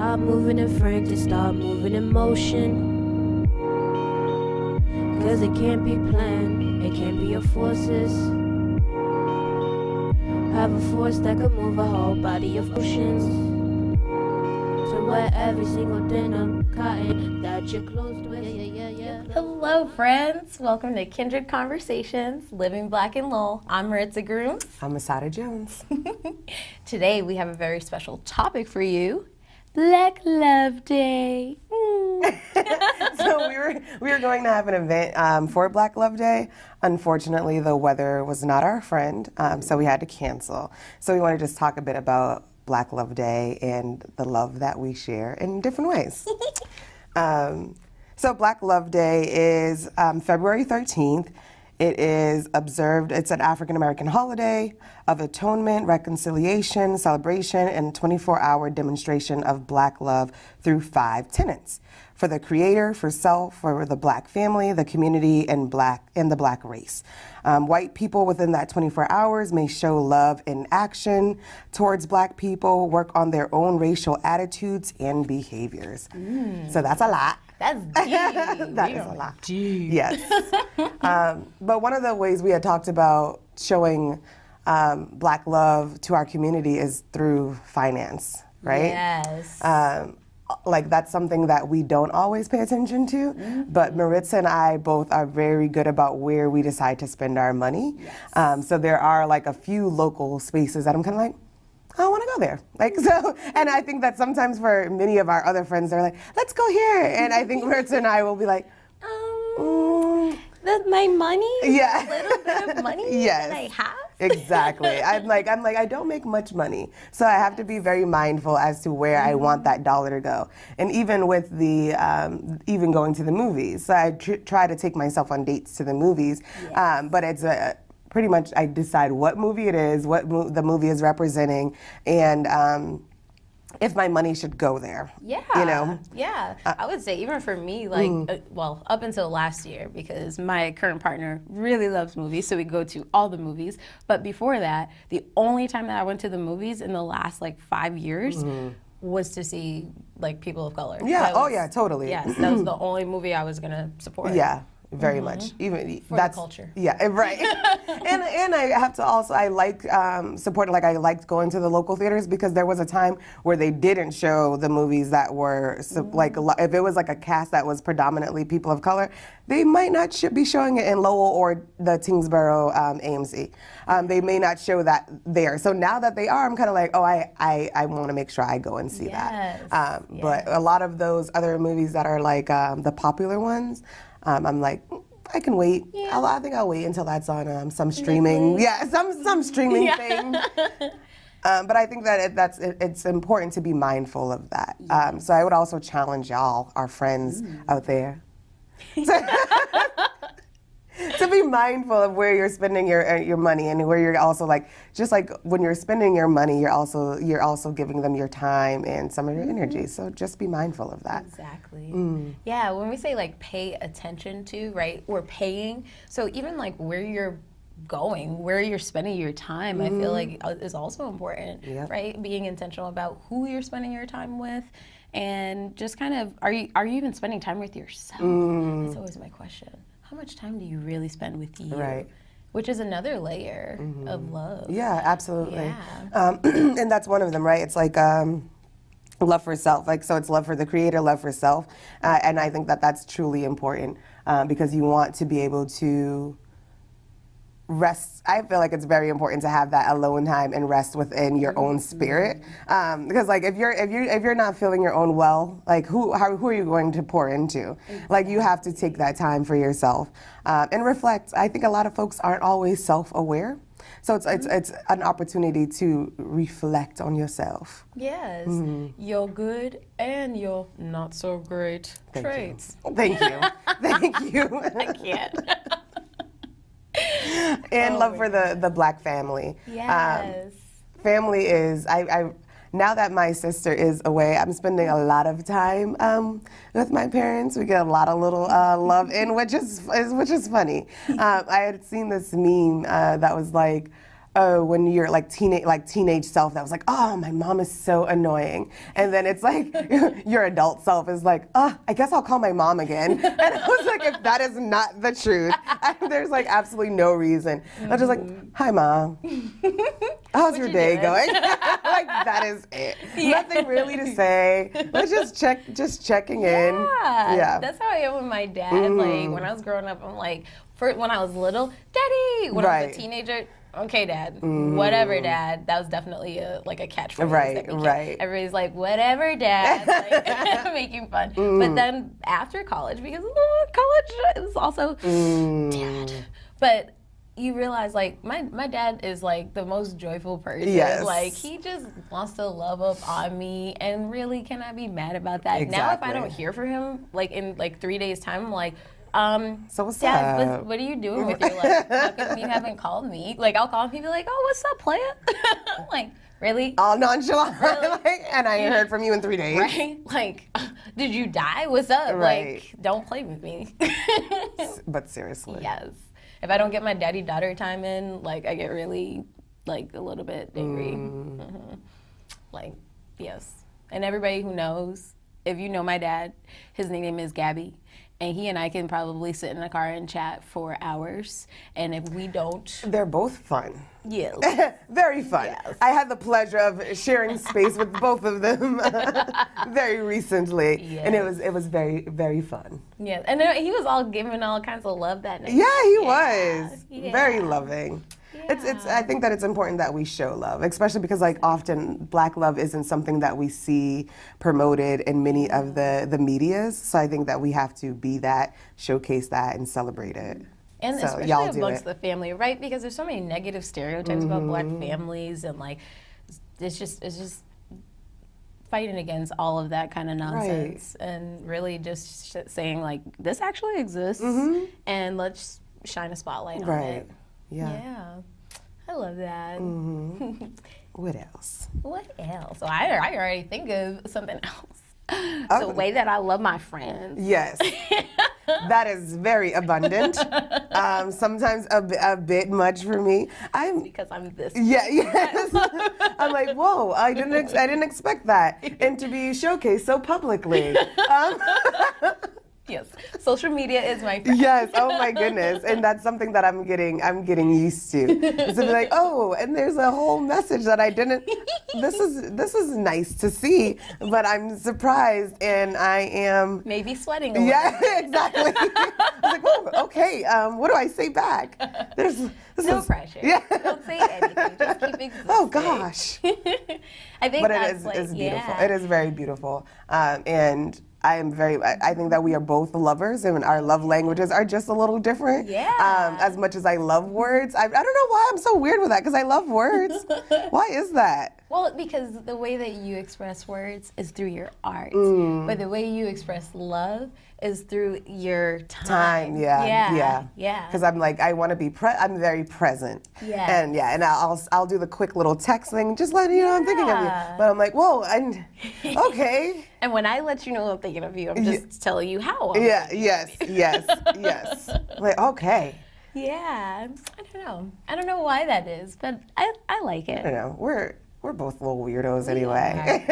Stop moving in frank to start moving in motion. Cause it can't be planned, it can't be your forces. Have a force that could move a whole body of oceans. So wear every single denim cotton that you're closed with. Hello friends, welcome to Kindred Conversations, Living Black in Lowell. I'm Maritza Grooms. I'm Masada Jones. Today we have a very special topic for you, Black Love Day. So we were going to have an event for Black Love Day. Unfortunately, the weather was not our friend, so we had to cancel. So we want to just talk a bit about Black Love Day and the love that we share in different ways. So Black Love Day is February 13th. It is observed, it's an African American holiday of atonement, reconciliation, celebration, and 24-hour demonstration of Black love through 5 tenets: for the creator, for self, for the Black family, the community, and the Black race. White people within that 24 hours may show love in action towards Black people, work on their own racial attitudes and behaviors. So that's a lot. That's deep. That is a lot. Deep. Yes. But one of the ways we had talked about showing Black love to our community is through finance, right? Yes. Like that's something that we don't always pay attention to, but Maritza and I both are very good about where we decide to spend our money. Yes. So there are like a few local spaces that I'm kind of like, I want to go there. Like so, and I think that sometimes for many of our other friends, they're like, let's go here. And I think Maritza and I will be like, my money? Yeah. A little bit of money Yes. that I have? Exactly. I'm like, I don't make much money. So I have to be very mindful as to where I want that dollar to go. And even with the, even going to the movies. So I try to take myself on dates to the movies. Yes. But it's pretty much I decide what movie it is, what the movie is representing, and if my money should go there. Yeah. You know? Yeah. I would say even for me, like, well, up until last year, because my current partner really loves movies, so we go to all the movies. But before that, the only time that I went to the movies in the last, like, 5 years was to see, like, people of color. Yeah. Oh, yeah, totally. Yes. That was the only movie I was going to support. Yeah. Very much. Even For that's the culture. Yeah, right. and I have to also I like supporting, like I liked going to the local theaters because there was a time where they didn't show the movies that were like if it was like a cast that was predominantly people of color, they might not be showing it in Lowell or the Tingsboro AMC. They may not show that there. So now that they are, I'm kind of like, oh, I want to make sure I go and see that. But a lot of those other movies that are like the popular ones, I'm like, I can wait. Yeah. I think I'll wait until that's on some streaming. Yeah, some streaming thing. But I think that it's important to be mindful of that. So I would also challenge y'all, our friends out there, to be mindful of where you're spending your money and where you're also like, just like when you're spending your money, you're also giving them your time and some of your energy. So just be mindful of that. Exactly. Yeah, when we say like pay attention to, right, we're paying. So even like where you're going, where you're spending your time, I feel like is also important, right? Being intentional about who you're spending your time with. And just kind of, are you even spending time with yourself? That's always my question. How much time do you really spend with you? Right. Which is another layer of love. Yeah, absolutely. Yeah. And that's one of them, right? It's like love for self. Like, so it's love for the creator, love for self. And I think that that's truly important because you want to be able to rest. I feel like it's very important to have that alone time and rest within your own spirit. Because like if you're not feeling your own well, like who are you going to pour into? Exactly. Like you have to take that time for yourself and reflect. I think a lot of folks aren't always self-aware. So it's an opportunity to reflect on yourself. Yes, your good and your not so great traits. Thank you. Thank you. I can't. And love for the Black family. Yes. Family is, I now that my sister is away, I'm spending a lot of time with my parents. We get a lot of little love in, which is funny. I had seen this meme that was like, when you're like teenage self that was like, oh, my mom is so annoying. And then it's like your adult self is like, oh, I guess I'll call my mom again. And I was like, if that is not the truth, there's like absolutely no reason. I was just like, hi, Mom. How's your day going? Like, that is it. Yeah. Nothing really to say. Let's just checking in. Yeah. That's how I am with my dad. Like, when I was growing up, I'm like, when I was little, Daddy. When I was a teenager, okay, Dad. Whatever, Dad. That was definitely a catchphrase. Right. Everybody's like, whatever, Dad. Like, making fun. But then after college, because college is also Dad. But you realize, like, my dad is, like, the most joyful person. Yes. Like, he just wants to love up on me, and really, can I be mad about that? Exactly. Now, if I don't hear from him, like, in, like, 3 days' time, I'm like, so what's Dad, up? what are you doing with your life? How come you haven't called me? Like, I'll call him, he'll be like, oh, what's up, playa? Like, really? All nonchalant. Really? Like, and I ain't heard from you in 3 days. Right? Like, did you die? What's up? Right. Like, don't play with me. But seriously. Yes. If I don't get my daddy-daughter time in, like, I get really, like, a little bit angry. Like, yes. And everybody who knows, if you know my dad, his nickname is Gabby. And he and I can probably sit in a car and chat for hours. And if we don't... They're both fun. Yes. Very fun. Yes. I had the pleasure of sharing space with both of them very recently. Yes. And it was very, very fun. Yes. And he was all giving all kinds of love that night. Yeah, he was. Yeah. Very loving. It's I think that it's important that we show love, especially because like often Black love isn't something that we see promoted in many of the medias. So I think that we have to be that, showcase that, and celebrate it. And so especially amongst the family, right? Because there's so many negative stereotypes about Black families, and like it's just fighting against all of that kind of nonsense, and really just saying like this actually exists, and let's shine a spotlight on it. Yeah. I love that. What else? What else? So I already think of something else. The way that I love my friends. Yes. That is very abundant. Sometimes a bit much for me. Because I'm this. Yeah, yes. I'm like, whoa! I didn't expect that, and to be showcased so publicly. Yes, social media is my friend. Yes, oh my goodness, and that's something that I'm getting used to. Is to be like, oh, and there's a whole message that I didn't. This is nice to see, but I'm surprised, and I am maybe sweating a little. Yeah, exactly. I was like, whoa, okay. What do I say back? No pressure. Yeah. Don't say anything. Just keep existing. Oh gosh. I think but that's it's beautiful. It is very beautiful, and I think that we are both lovers, and our love languages are just a little different. Yeah. As much as I love words, I don't know why I'm so weird with that, because I love words. Why is that? Well, because the way that you express words is through your art, but the way you express love is through your time. Yeah. Because I'm like, I want to be I'm very present. Yeah. And I'll do the quick little text thing, just letting you know I'm thinking of you. But I'm like, whoa, okay. And when I let you know I'm thinking of you, I'm just telling you how. Yes. Like, okay. Yeah. I don't know why that is, but I like it. I don't know. We're both little weirdos anyway.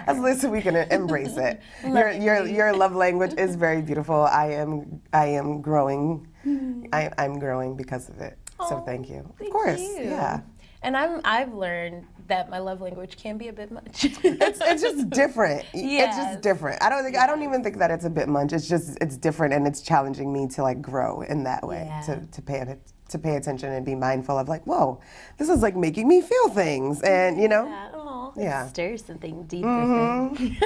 At least we can embrace it. Your love language is very beautiful. I am growing. I'm growing because of it. So thank you. Of course. Yeah. And I've learned that my love language can be a bit much. It's just different. It's just different. I don't even think that it's a bit much. It's different, and it's challenging me to like grow in that way, to pay attention and be mindful of like, whoa, this is like making me feel things, and you know, it stirs something deep within.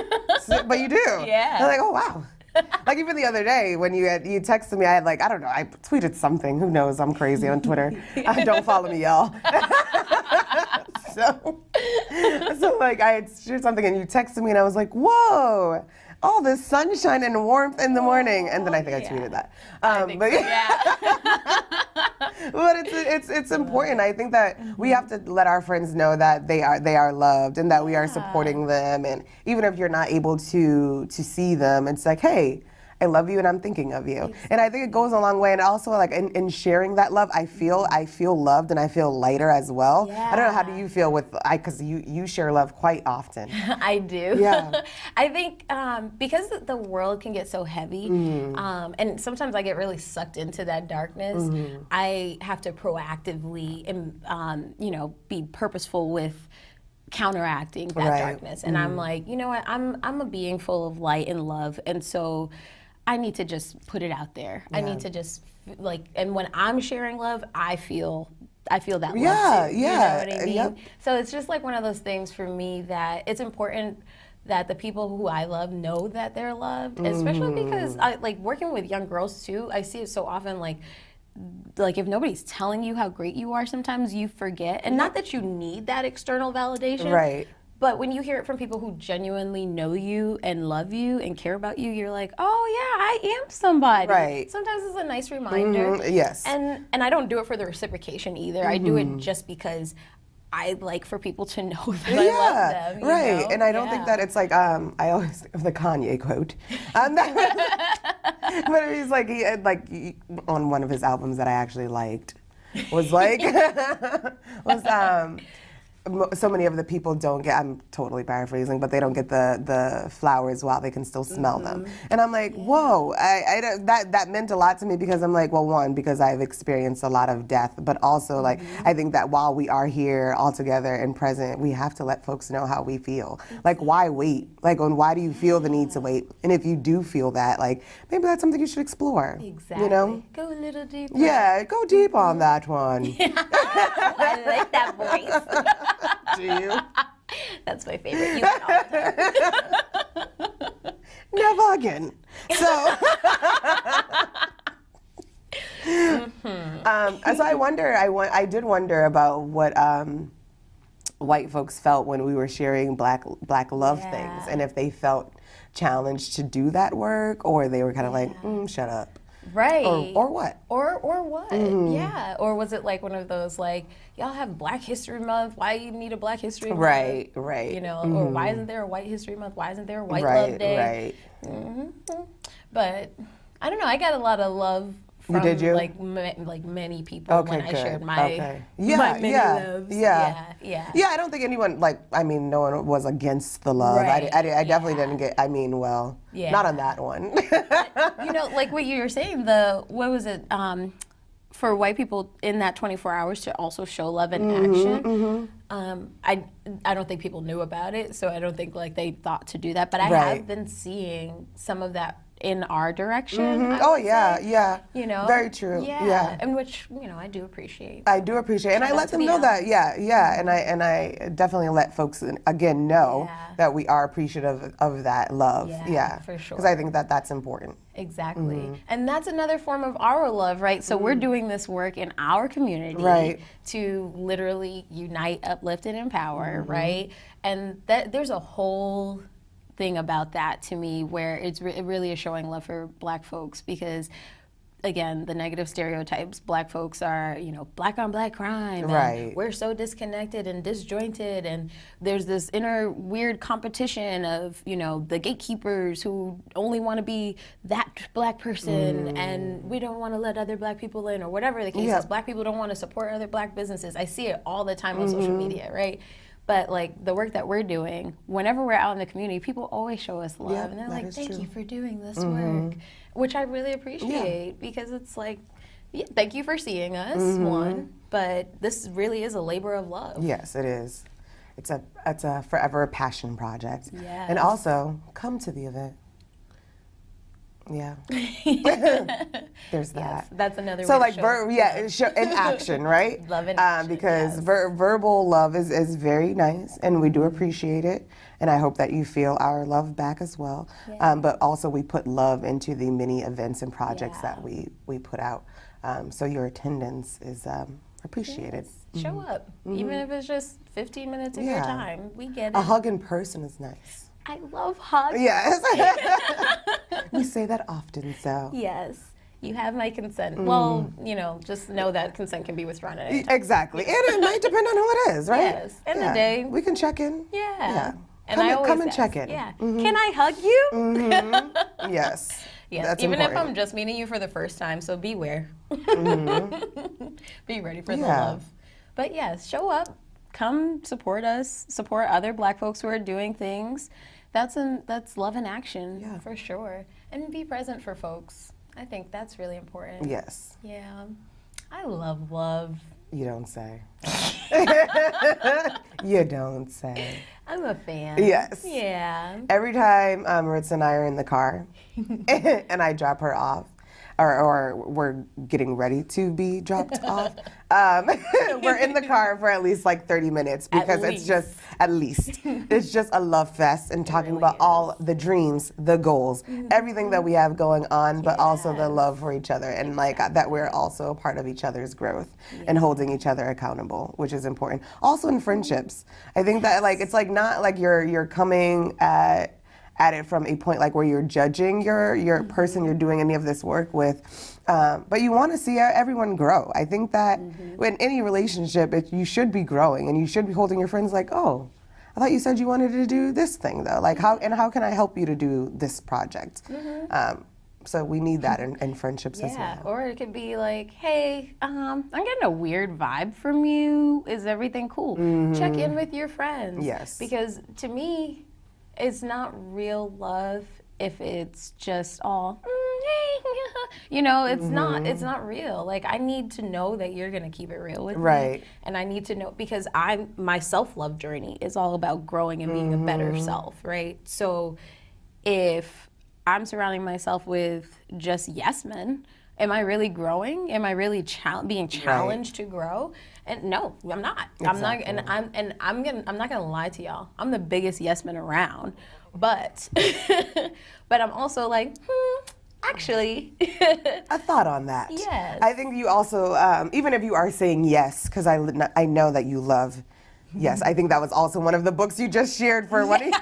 But you do. Yeah. I'm like, oh wow. Like even the other day when you texted me, I had like, I don't know, I tweeted something. Who knows? I'm crazy on Twitter. Don't follow me, y'all. So like I had shared something and you texted me and I was like, whoa, all this sunshine and warmth in the morning. And then I think I tweeted that. But it's important. I think that we have to let our friends know that they are loved and that we are supporting them. And even if you're not able to see them, it's like, hey, I love you and I'm thinking of you. And I think it goes a long way. And also like in sharing that love, I feel loved and I feel lighter as well. Yeah. I don't know, how do you feel because you share love quite often. I do. Yeah. I think because the world can get so heavy, and sometimes I get really sucked into that darkness, I have to proactively be purposeful with counteracting that darkness. And I'm like, you know what, I'm a being full of light and love, and so I need to just put it out there. I need to just and when I'm sharing love, I feel that love too. Yeah. You know what I mean? Yep. So it's just like one of those things for me that it's important that the people who I love know that they're loved, especially because I like working with young girls too. I see it so often, like if nobody's telling you how great you are, sometimes you forget. And not that you need that external validation. Right. But when you hear it from people who genuinely know you and love you and care about you, you're like, oh yeah, I am somebody. Right. Sometimes it's a nice reminder. Yes. And I don't do it for the reciprocation either. I do it just because I like for people to know that I love them. You know? And I don't think that it's like I always think of the Kanye quote. But he's like on one of his albums that I actually liked was like so many of the people don't get, I'm totally paraphrasing, but they don't get the flowers while they can still smell them. And I'm like, whoa, that meant a lot to me because I'm like, well, one, because I've experienced a lot of death, but also like, I think that while we are here all together and present, we have to let folks know how we feel. Like, why wait? Like, why do you feel the need to wait? And if you do feel that, like, maybe that's something you should explore. Exactly. You know? Go a little deeper. Yeah, go deep on that one. I like that voice. Do you? That's my favorite. You went all the time. Never again. So, so I did wonder about what white folks felt when we were sharing black love things, and if they felt challenged to do that work, or they were kind of like, shut up. Right. Or what? Or what? Yeah. Or was it like one of those like, y'all have Black History Month, why you need a Black History Month? Right. You know, or why isn't there a White History Month? Why isn't there a White Love Day? Right. But I don't know, I got a lot of love from like many people when I shared my many loves. Yeah, I don't think anyone no one was against the love. Right. I definitely didn't get. Not on that one. You know, like what you were saying. What was it? For white people in that 24 hours to also show love in action. I don't think people knew about it, so I don't think like they thought to do that. But I have been seeing some of that in our direction. Oh yeah. You know, very true. Yeah. And which I do appreciate. And I let them know that. Yeah. And I definitely let folks again know that we are appreciative of that love. Yeah, for sure. Because I think that that's important. Exactly. And that's another form of our love, right? So we're doing this work in our community to literally unite, uplift, and empower, right? And there's a whole thing about that to me where it really is showing love for Black folks, because again, the negative stereotypes, Black folks are, Black on Black crime, and we're so disconnected and disjointed, and there's this inner weird competition of, the gatekeepers who only want to be that Black person, and we don't want to let other Black people in, or whatever the case is. Black people don't want to support other Black businesses. I see it all the time on social media, right? But like the work that we're doing, whenever we're out in the community, people always show us love, and they're like, "Thank you for doing this work," which I really appreciate, because it's like, thank you for seeing us, one, but this really is a labor of love. Yes, it is. It's a forever passion project. Yes. And also, come to the event. Yeah. There's that. Yes, that's another so way to like show in action, right? Love in action, because verbal love is very nice, and we do appreciate it, and I hope that you feel our love back as well. But also we put love into the many events and projects that we put out, so your attendance is appreciated. Yes. Show up, even if it's just 15 minutes of your time. We get it. A hug in person is nice. I love hugs. Yes. We say that often, so. Yes. You have my consent. Well, just know that consent can be withdrawn at any time. Exactly. And it might depend on who it is, right? Yes. End of the day. We can check in. Yeah. And come and check in. Yeah. Can I hug you? Yes. Yes, That's even important. if I'm just meeting you for the first time, so beware. Be ready for the Yeah. love. But yes, show up, come support us, support other Black folks who are doing things. That's love in action, for sure. And be present for folks. I think that's really important. Yes. Yeah. I love love. You don't say. You don't say. I'm a fan. Yes. Yeah. Every time Maritza and I are in the car and I drop her off, or we're getting ready to be dropped off, we're in the car for at least like 30 minutes because it's just, it's just a love fest and talking about all the dreams, the goals, everything that we have going on, but also the love for each other and like that we're also a part of each other's growth and holding each other accountable, which is important. Also in friendships, I think that like it's like not like you're coming at it from a point like where you're judging your person you're doing any of this work with, but you want to see everyone grow. I think that in any relationship, you should be growing and you should be holding your friends like, oh, I thought you said you wanted to do this thing though. Like how can I help you to do this project? So we need that in friendships as well. Or it could be like, hey, I'm getting a weird vibe from you. Is everything cool? Check in with your friends. Yes. Because to me, it's not real love if it's just all, you know, it's not real. Like, I need to know that you're going to keep it real with me. And I need to know, because my self-love journey is all about growing and being a better self, right? So if I'm surrounding myself with just yes men, am I really growing? Am I really being challenged to grow? And no, I'm not. Exactly. I'm not gonna lie to y'all. I'm the biggest yes man around, but but I'm also like, actually. A thought on that. Yes. I think you also, even if you are saying yes, because I know that you love. Yes, I think that was also one of the books you just shared for one of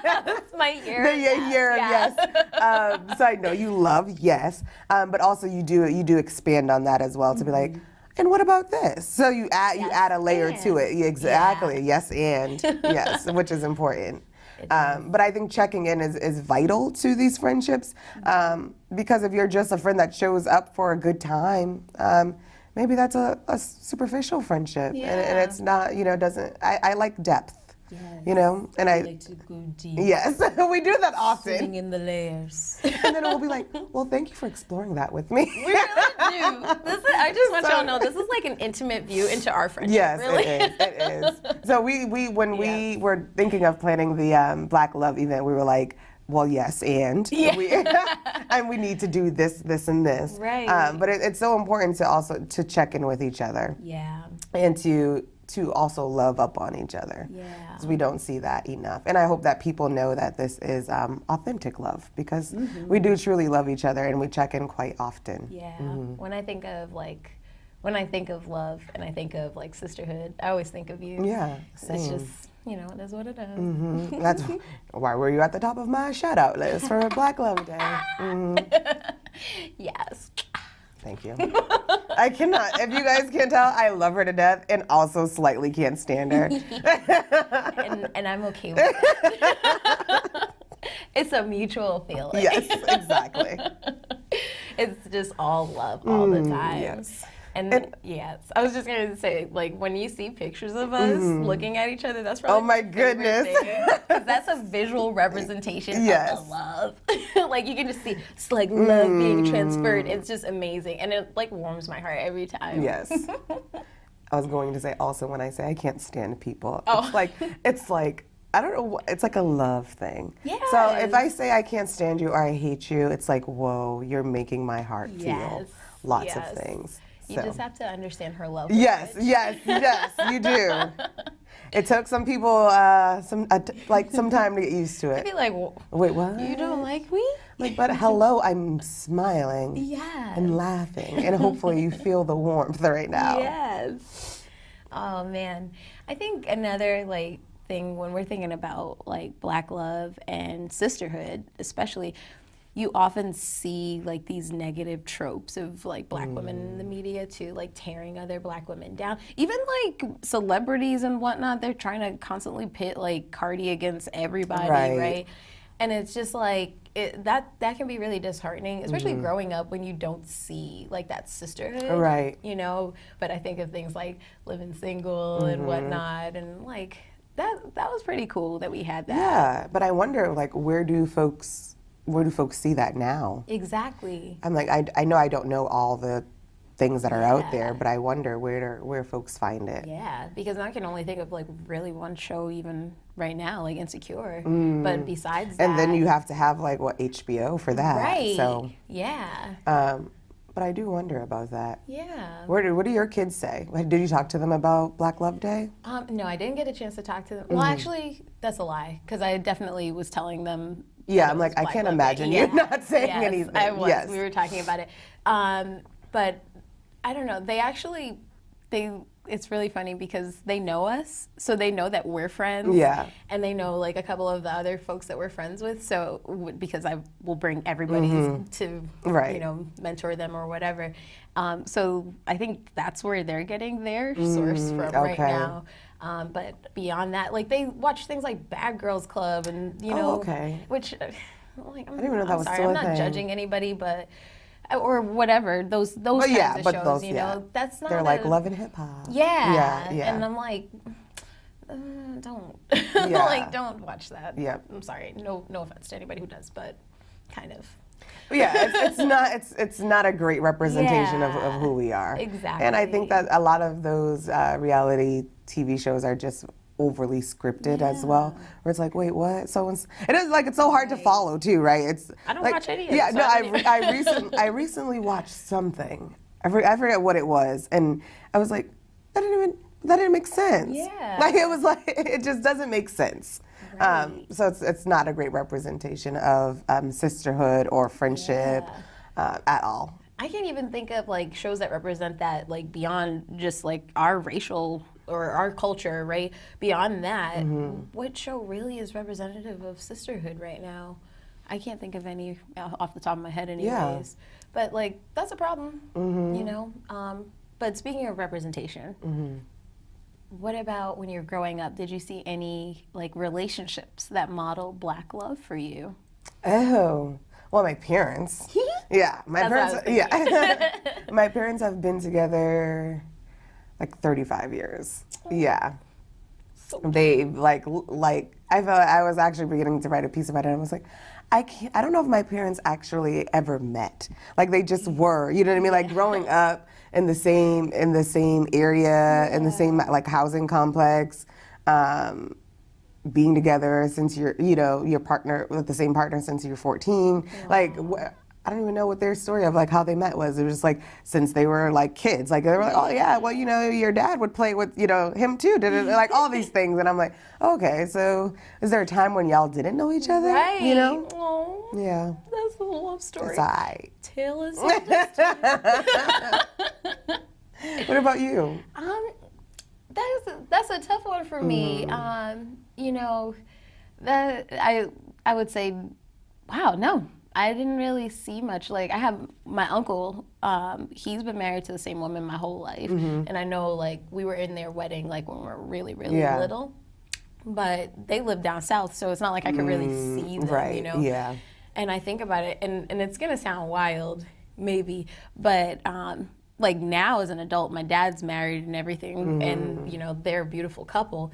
my year. The year of yes. So I know you love yes, but also you do expand on that as well to be like, and what about this? So you add a layer to it. Exactly. Yes, and yes, which is important. But I think checking in is vital to these friendships, because if you're just a friend that shows up for a good time, maybe that's a superficial friendship, and it's not, doesn't. I like depth. Yes. And I like to go deep. Yes, we do that often. Sitting in the layers. And then we'll be like, well, thank you for exploring that with me. We really do. I just want y'all to know, this is like an intimate view into our friendship. Yes, really. It is. So we were thinking of planning the Black Love event, we were like, well, yes, and we need to do this, and this. Right. But it's so important to also to check in with each other. Yeah. And to also love up on each other. Yeah. Because we don't see that enough. And I hope that people know that this is authentic love, because we do truly love each other and we check in quite often. Yeah. When I think of love and I think of like sisterhood, I always think of you. Yeah, same. It's just, it is what it is. That's why were you at the top of my shout out list for Black Love Day. Yes. Thank you. I cannot. If you guys can't tell, I love her to death and also slightly can't stand her. and I'm okay with it. It's a mutual feeling. Yes, exactly. It's just all love all the time. Yes. And yes, I was just gonna say, like, when you see pictures of us looking at each other, that's probably my goodness, because that's a visual representation of the love. Like, you can just see it's like love being transferred. It's just amazing, and it like warms my heart every time. Yes. I was going to say also, when I say I can't stand people, it's like I don't know, it's like a love thing. Yes. So if I say I can't stand you or I hate you, it's like, whoa, you're making my heart feel lots of things. You just have to understand her love. Yes, you do. It took some people some time to get used to it. I'd be like, wait, what? You don't like me? Like, but hello, I'm smiling. Yes. And laughing, and hopefully you feel the warmth right now. Yes. Oh man, I think another thing when we're thinking about Black love and sisterhood, especially. You often see these negative tropes of Black women in the media too, tearing other Black women down. Even celebrities and whatnot, they're trying to constantly pit Cardi against everybody, right? And it's just like, that can be really disheartening, especially growing up when you don't see like that sisterhood, right? You know, but I think of things like living single and whatnot, and like that was pretty cool that we had that. Yeah, but I wonder, like, where do folks see that now? Exactly. I'm like, I know I don't know all the things that are out there, but I wonder where folks find it. Yeah, because I can only think of like really one show even right now, like Insecure. But besides that, and then you have to have like HBO for that. Right. So yeah. but I do wonder about that. Yeah. What do your kids say? Did you talk to them about Black Love Day? No, I didn't get a chance to talk to them. Well, actually, that's a lie, because I definitely was telling them. Yeah, I'm like, I can't imagine you not saying anything. I was. Yes. We were talking about it. But I don't know. It's really funny because they know us, so they know that we're friends. Yeah. And they know like a couple of the other folks that we're friends with. So because I will bring everybody to, you know, mentor them or whatever. So I think that's where they're getting their source from right now. But beyond that, like they watch things like Bad Girls Club and you know, which like I didn't even know that was sorry, I'm not judging anybody, but. Or whatever, those kinds of shows, those, you know, that's not. They're like Love and Hip Hop. Yeah, and I'm like, don't, like, don't watch that. Yeah. I'm sorry, no offense to anybody who does, but kind of. Yeah, it's not a great representation of who we are. Exactly. And I think that a lot of those reality TV shows are just overly scripted as well, where it's like, wait, what? So it is like it's so hard to follow too, right? It's I don't like, watch any of it. Yeah, no, I recently watched something. I forget what it was, and I was like, that didn't make sense. Yeah. Like it was like it just doesn't make sense. Right. So it's not a great representation of sisterhood or friendship at all. I can't even think of like shows that represent that, like beyond just like our racial or our culture, right? Beyond that, what show really is representative of sisterhood right now? I can't think of any off the top of my head anyways. Yeah. But like, that's a problem, you know? But speaking of representation, what about when you're growing up? Did you see any like relationships that model Black love for you? Oh, well, my parents. Yeah, my parents. Yeah, my parents have been together like 35 years. Yeah. So they like I felt I was actually beginning to write a piece about it. And I was like, I don't know if my parents actually ever met. Like they just were. You know what I mean? Like growing up in the same area, in the same like housing complex. Being together since your partner with the same partner since you're 14. Like I don't even know what their story of like how they met was. It was just like since they were like kids. Like they were like, oh yeah, well you know your dad would play with him too. Like all these things, and I'm like, okay, so is there a time when y'all didn't know each other? Right. You know? Aww. Yeah. That's a love story. It's all right. Tale is What about you? That's a tough one for me. You know, that I would say, wow, no, I didn't really see much. Like I have my uncle, he's been married to the same woman my whole life, and I know like we were in their wedding like when we were really little, but they live down south, so it's not like I could really see them, right. You know. Yeah. And I think about it, and it's gonna sound wild, maybe, but. Like now as an adult, my dad's married and everything, and you know they're a beautiful couple,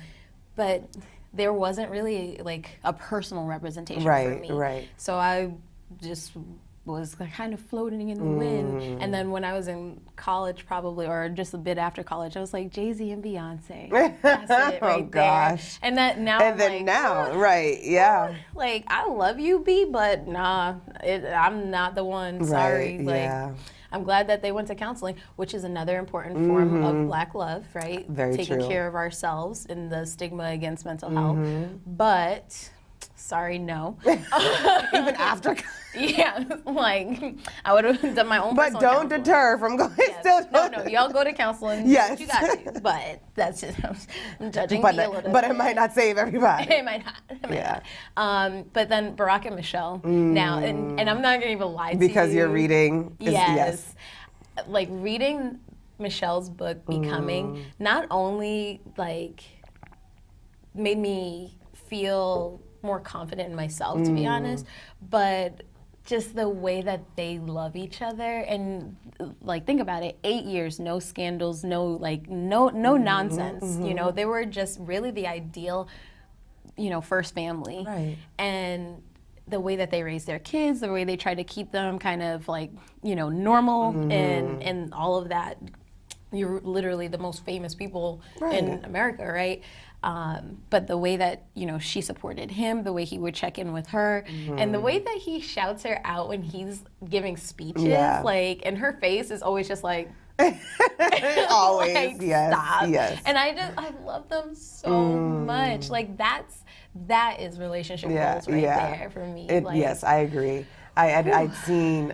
but there wasn't really like a personal representation for me. Right. So I just was kind of floating in the wind. And then when I was in college, probably, or just a bit after college, I was like Jay-Z and Beyonce. That's it right gosh. There. And that now. And then right? Yeah. Like I love you, B, but nah, I'm not the one. Sorry. Right, like. Yeah. I'm glad that they went to counseling, which is another important form of Black love, right? Very Taking true. care of ourselves and the stigma against mental health. But, sorry, no. Even after. Yeah, like I would have done my own. But don't counseling. deter from going. Yes. Still. No, y'all go to counseling. Yes. You got to. But that's just I'm judging but me a little. But it might not save everybody. It might not. Not. But then Barack and Michelle now, and I'm not gonna even lie to you. Because you're reading. Yes. Like reading Michelle's book, Becoming, not only like made me feel more confident in myself, to be honest. But just the way that they love each other, and like, think about it, 8 years, no scandals, no nonsense. You know, they were just really the ideal, you know, first family. Right. And the way that they raise their kids, the way they try to keep them kind of like, you know, normal and all of that. You're literally the most famous people in America, right? But the way that, you know, she supported him, the way he would check in with her, and the way that he shouts her out when he's giving speeches, like, and her face is always just like, always, like, yes, stop. yes. And I love them so much. Like, that is relationship goals right there for me. Yes, I agree. I'd seen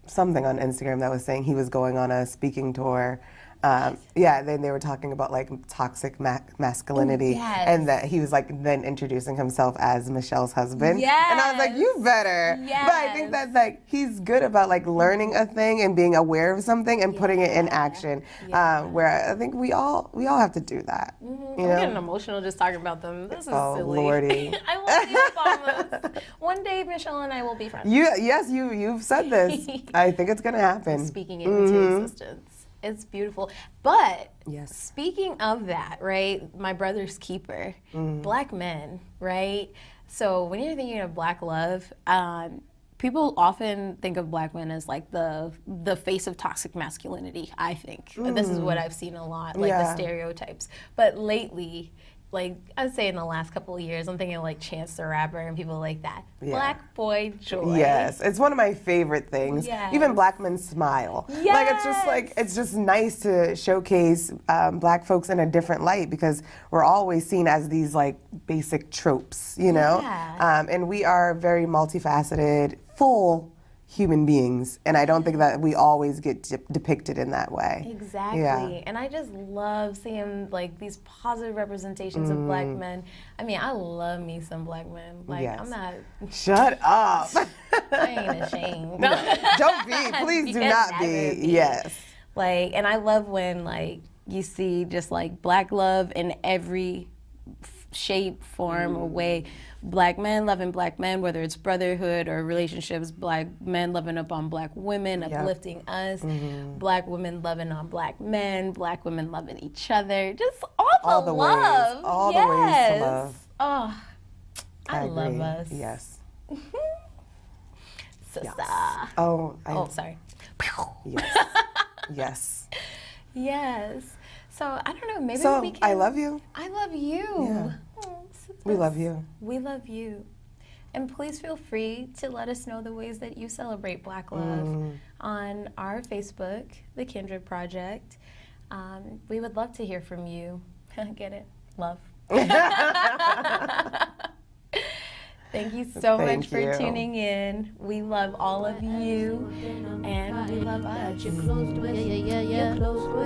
something on Instagram that was saying he was going on a speaking tour. Then they were talking about like toxic masculinity, and that he was like then introducing himself as Michelle's husband. Yes. And I was like, you better. Yes. But I think that like he's good about like learning a thing and being aware of something and putting it in action. Where I think we all have to do that. You know? I'm getting emotional just talking about them. This is silly. Lordy. I love you, Obama. One day, Michelle and I will be friends. You've said this. I think it's gonna happen. Speaking it into existence. It's beautiful. But yes. Speaking of that, right, my brother's keeper, Black men, right? So when you're thinking of Black love, people often think of Black men as like the face of toxic masculinity, I think. This is what I've seen a lot, like the stereotypes. But lately, like I'd say in the last couple of years, I'm thinking of like Chance the Rapper and people like that. Black boy joy. Yes, it's one of my favorite things. Yes. Even Black men smile. Yes. Like it's just nice to showcase Black folks in a different light because we're always seen as these like basic tropes, you know. And we are very multifaceted, full human beings, and I don't think that we always get depicted in that way. Exactly. And I just love seeing like these positive representations of Black men. I mean, I love me some Black men. Like I'm not. Shut up. I ain't ashamed. Don't be. Please do not be. Yes. Like, and I love when like you see just like Black love in every shape, form, or way. Black men loving Black men, whether it's brotherhood or relationships, Black men loving up on Black women, uplifting us, Black women loving on Black men, Black women loving each other, just all the love. Ways, all the ways to love. Oh, I love us. Yes. Sister. Yes. Sorry. Yes. Yes. Yes. So, I don't know, maybe we can. I love you. I love you. Yeah. We love you. We love you. And please feel free to let us know the ways that you celebrate Black love on our Facebook, The Kindred Project. We would love to hear from you. Get it? Love. Thank you so much for tuning in. We love all of you, and we love us.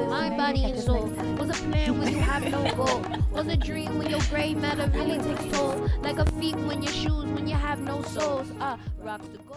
My body and soul was a plan when you have no goal. Was a dream when your gray matter really takes toll. Like a feet when your shoes when you have no soles. Rocks the gold.